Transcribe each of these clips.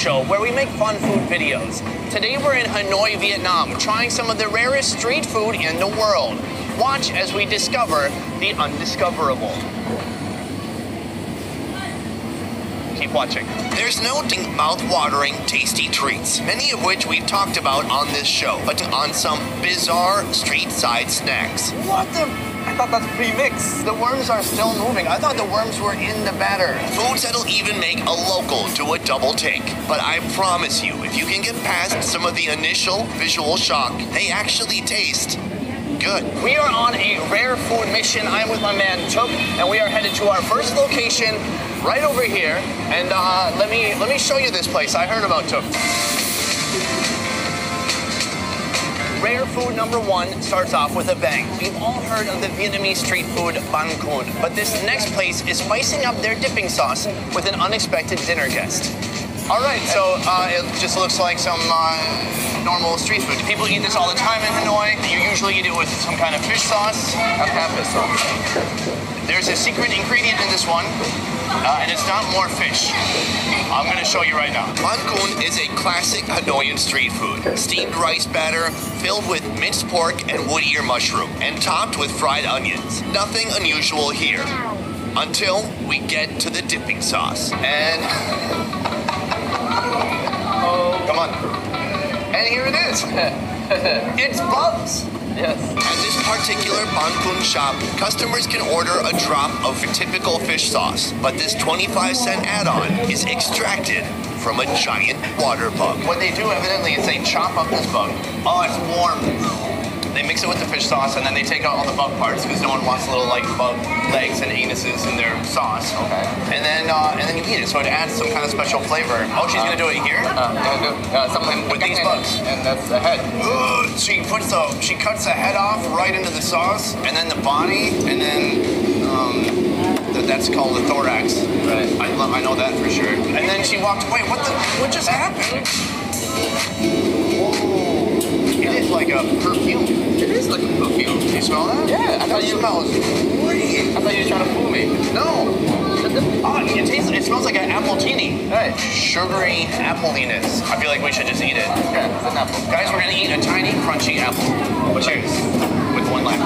show where we make fun food videos. Today we're in Hanoi, Vietnam, trying some of the rarest street food in the world. Watch as we discover the undiscoverable. Keep watching. There's no mouth-watering, tasty treats, many of which we've talked about on this show, but on some bizarre street-side snacks. What the? I thought that's pre-mixed. The worms are still moving. I thought the worms were in the batter. Foods that'll even make a local do a double take. But I promise you, if you can get past some of the initial visual shock, they actually taste good. We are on a rare food mission. I'm with my man Took, and we are headed to our first location right over here. And let me show you this place. I heard about Took. Rare food number one starts off with a bang. We've all heard of the Vietnamese street food banh cuon, but this next place is spicing up their dipping sauce with an unexpected dinner guest. All right, so it just looks like some normal street food. People eat this all the time in Hanoi. You usually eat it with some kind of fish sauce. I've had fish sauce. There's a secret ingredient in this one, and it's not more fish. I'm going to show you right now. Banh cuon is a classic Hanoian street food. Steamed rice batter filled with minced pork and wood ear mushroom, and topped with fried onions. Nothing unusual here, until we get to the dipping sauce. And come on. And here it is. It's bugs. Yes. At this particular banh cuon shop, customers can order a drop of typical fish sauce, but this 25-cent add-on is extracted from a giant water bug. What they do, evidently, is they chop up this bug. Oh, it's warm. They mix it with the fish sauce, and then they take out all the bug parts because no one wants little like bug legs and anuses in their sauce. Okay. And then you eat it, so it adds some kind of special flavor. Oh, she's gonna do it here. Something with these bugs. And that's the head. She cuts the head off right into the sauce, and then the body, and then that's called the thorax. Right. I know that for sure. And then she walked away. What just happened? Whoa. It is like a perfume. It is like a perfume. Do you smell that? Yeah. I thought you smells great. I thought you were trying to fool me. No. It smells like an appletini. Right. Sugary appliness. I feel like we should just eat it. Okay, it's an apple. Guys, we're gonna eat a tiny, crunchy apple. Cheers. With one left.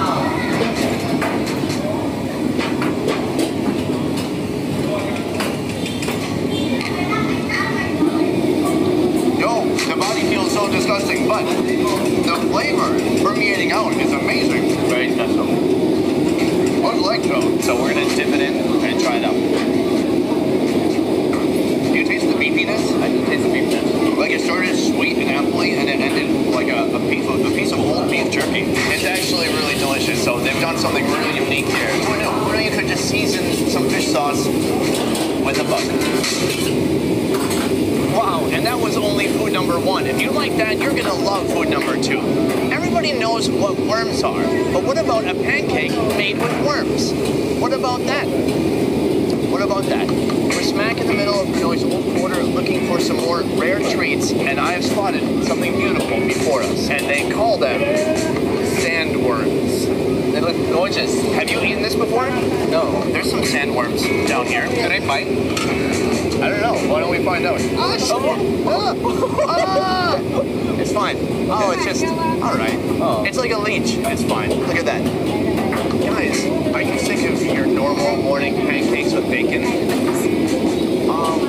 The body feels so disgusting, but the flavor permeating out is amazing. Very special. Good leg though. So we're gonna dip it in and try it out. Do you taste the beefiness? I do taste the beefiness. Like it started sweet and appley, and it ended like a piece of old beef jerky. It's actually really delicious. So they've done something really unique here. Who knew? Who knew you could just season some fish sauce with a bug? Wow, and that was only food number one. If you like that, you're gonna love food number two. Everybody knows what worms are, but what about a pancake made with worms? What about that? What about that? We're smack in the middle of Hanoi's old quarter looking for some more rare treats, and I have spotted something beautiful before us, and they call them sandworms. They look gorgeous. Have you eaten this before? No. There's some sandworms down here. Can I bite? I don't know. Why don't we find out? It's fine. Oh, it's just, all right. Oh. It's like a leech. It's fine. Look at that. Guys, are you sick of your normal morning pancakes with bacon?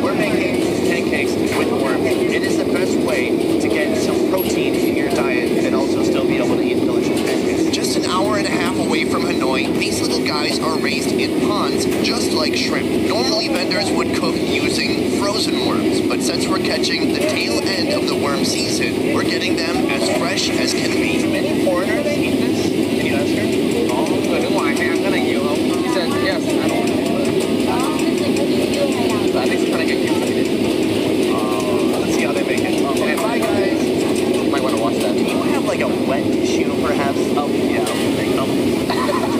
We're making pancakes with worms. It is the best way to get some protein in your diet and also still be able to eat delicious pancakes. Just an hour and a half away from Hanoi, these little guys are raised in ponds just like shrimp. Normally vendors would cook using frozen worms, but since we're catching the tail end of the worm season, we're getting them as fresh as can be. Many foreigners eat this? Can you ask her? Oh, good. I'm gonna yellow. He said yes. I don't know. I think she's trying to get used to it. Let's see how they make it. Okay, bye guys. You might want to watch that. Do you have like a wet tissue perhaps? Oh, yeah.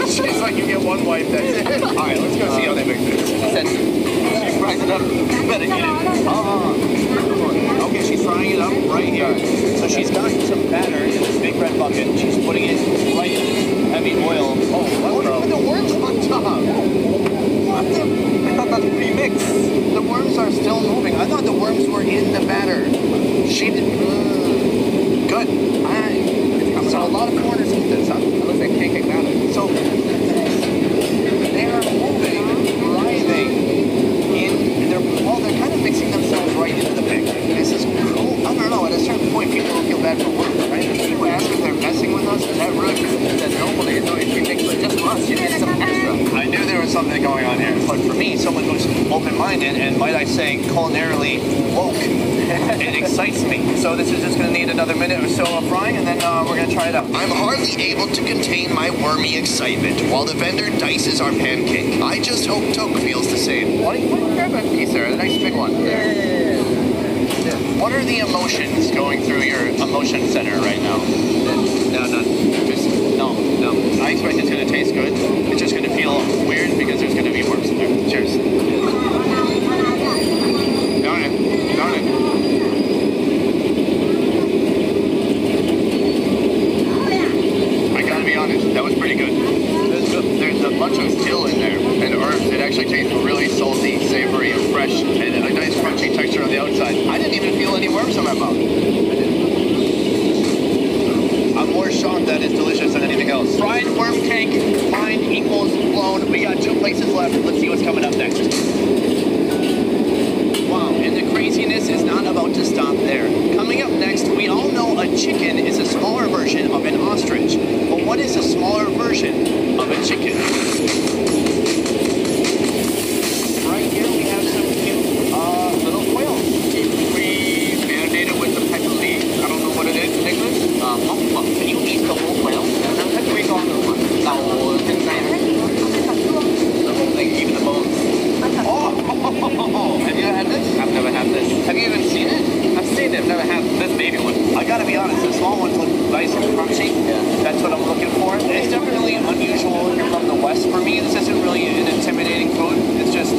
She's like, you get one wipe, that's it. All right, let's go see how they make this. She fries it up. You better get it. Okay, she's frying it up right here. So she's got some batter in this big red bucket. She's putting it right in this heavy oil. Oh, what the worms on top? I thought that's pre-mixed. The worms are still in the batter. She did good. So a lot of corners with this, huh? It looks like pancake batter. So they are moving, writhing they're kind of mixing themselves right into the pancake. This is cool. I don't know. At a certain point, people will feel bad for work, right? People ask if they're messing with us. Is that rude? That's normal. They know if you make it just for us. You need some extra. I knew there was something going on here. But for me, someone who's open-minded and, might I say, culinarily woke, it excites me. So this is just going to need another minute or so of frying, and then we're going to try it out. I'm hardly able to contain my wormy excitement while the vendor dices our pancake. I just hope Toke feels the same. Why don't you grab a piece there? A nice big one. Yeah. What are the emotions going through your emotion center right now? No. I expect it's going to taste good. It's just going to feel weird because there's going to be worms in there. Cheers. Darn it. I gotta be honest, that was pretty good. There's a bunch of dill in there and herbs. It actually tastes really salty, savory, and fresh, and a nice crunchy texture on the outside. I didn't even feel any worms in my mouth. I'm more shocked that it's delicious than anything else. Fried worm cake, mine equals blown. We got 2 places left. Let's see what's coming up next. Wow, and the craziness is not about to stop there. Coming up next, we all know a chicken is a smaller version of an ostrich. But what is a smaller version of a chicken? Right here we have some cute little quails. We marinated with the pecker leaf. I don't know what it is, Nicholas. Can you eat the whole quail? Like even the bones. Oh! Have you ever had this? I've never had this. Have you even seen it? I've seen it, never had this baby one. I gotta be honest, the small ones look nice and crunchy. Yeah. That's what I'm looking for. It's definitely unusual if you're from the West. For me, this isn't really an intimidating food. It's just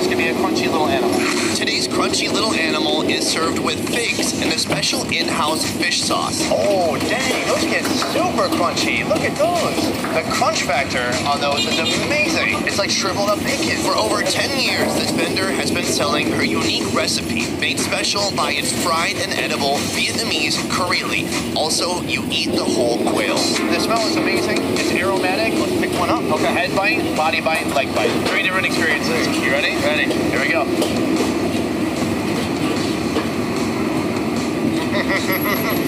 gonna be a crunchy little animal. Today's crunchy little animal is served with figs and a special in-house fish sauce. Oh, dang, those get super crunchy. Look at those. The crunch factor on those is amazing. It's like shriveled up bacon. For over 10 years, this vendor has been selling her unique recipe, made special by its fried and edible Vietnamese curry leaf. Also, you eat the whole quail. The smell is amazing. It's aromatic. Let's pick one up. Okay, head bite, body bite, leg bite. 3 different experiences. You ready? Ready. Here we go.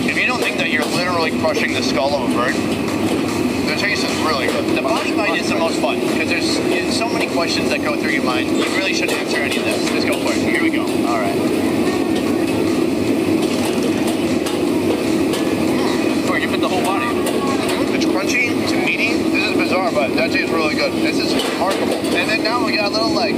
If you don't think that you're literally crushing the skull of a bird, the taste is really good. The body bite is the most fun because there's so many questions that go through your mind. You really shouldn't answer any of this. Just go for it. Here we go. All right. Oh, you put the whole body. It's crunchy, it's meaty. This is bizarre, but that tastes really good. This is remarkable. And then now we got a little leg.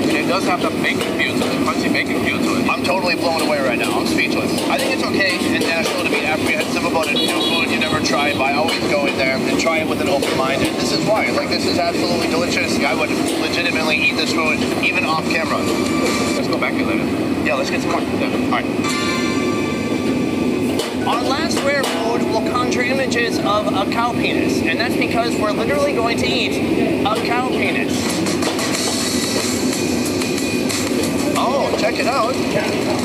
It does have the bacon feel to it, crunchy bacon feel to it. I'm totally blown away right now. I'm speechless. I think it's okay in Nashville to be apprehensive about a new food you never tried, but I always go in there and try it with an open mind. And this is why. Like, this is absolutely delicious. I would legitimately eat this food, even off camera. Let's go back here later. Yeah, let's get some more. Yeah. All right. Our last rare food will conjure images of a cow penis, and that's because we're literally going to eat a cow penis. Oh, check it out.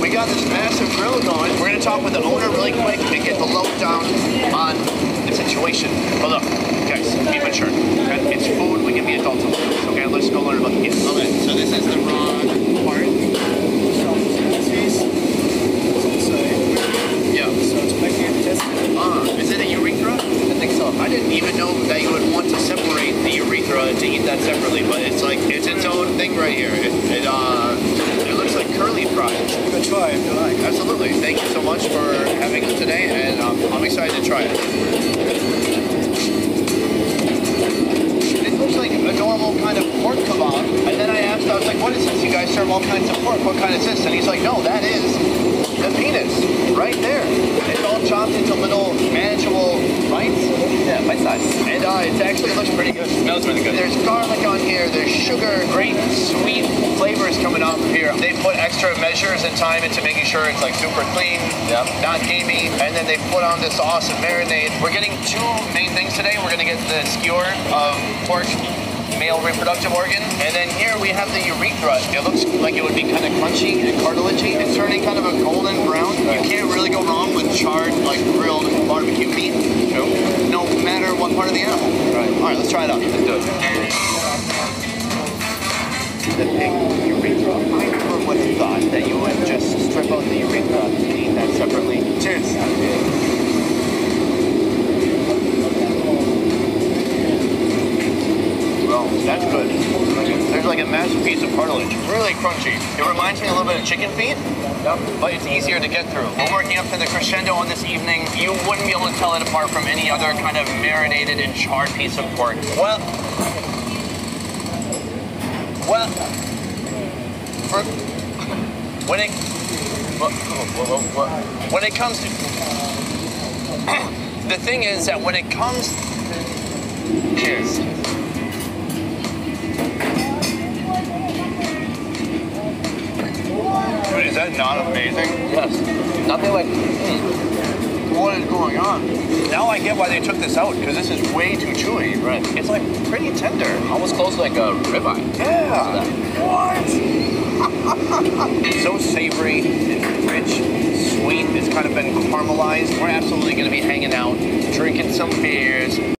We got this massive grill going. We're going to talk with the owner really quick and get the lowdown on the situation. But look, guys, be mature. Okay? It's food. We can be adults. Okay, let's go learn about the game. Okay, so this is the raw part. Yeah. So it's making it test. Is it a urethra? I think so. I didn't even know that you would want to separate the urethra to eat that separately, but it's like, it's its own thing right here. It looks like curly fries. You can try if you like. Absolutely. Thank you so much for having us today, and I'm excited to try it. It looks like a normal kind of pork kebab, and then I asked, I was like, what is this? You guys serve all kinds of pork. What kind is this? And he's like, no, that is the penis right there. It's all chopped into little manageable bites. Yeah, bite size. And it actually looks pretty good. It smells really good. There's garlic on here. There's sugar. Great sweet flavors coming up here. They put extra measures and time into making sure it's like super clean, not gamey. And then they put on this awesome marinade. We're getting 2 main things today. We're going to get the skewer of pork male reproductive organ. And then here we have the urethra. It looks like it would be kind of crunchy and cartilagey. It's turning kind of a golden brown. You can't really go wrong with charred, like grilled barbecue meat. Nope. No matter what part of the animal. Right. All right, let's try it out. Let's do it. The pig urethra. I never would have thought that you would just strip out the urethra and eat that separately. Cheers. Well, that's good. There's like a massive piece of cartilage. Really crunchy. It reminds me a little bit of chicken feet, but it's easier to get through. We're working up to the crescendo on this evening. You wouldn't be able to tell it apart from any other kind of marinated and charred piece of pork. Well, when it comes to the thing is that when it comes, cheers. Dude, is that not amazing? Yes. Nothing like. What is going on? Now I get why they took this out, because this is way too chewy. Right. It's like pretty tender. Almost close to like a ribeye. Yeah. What? It's so savory, it's rich, sweet. It's kind of been caramelized. We're absolutely going to be hanging out, drinking some beers.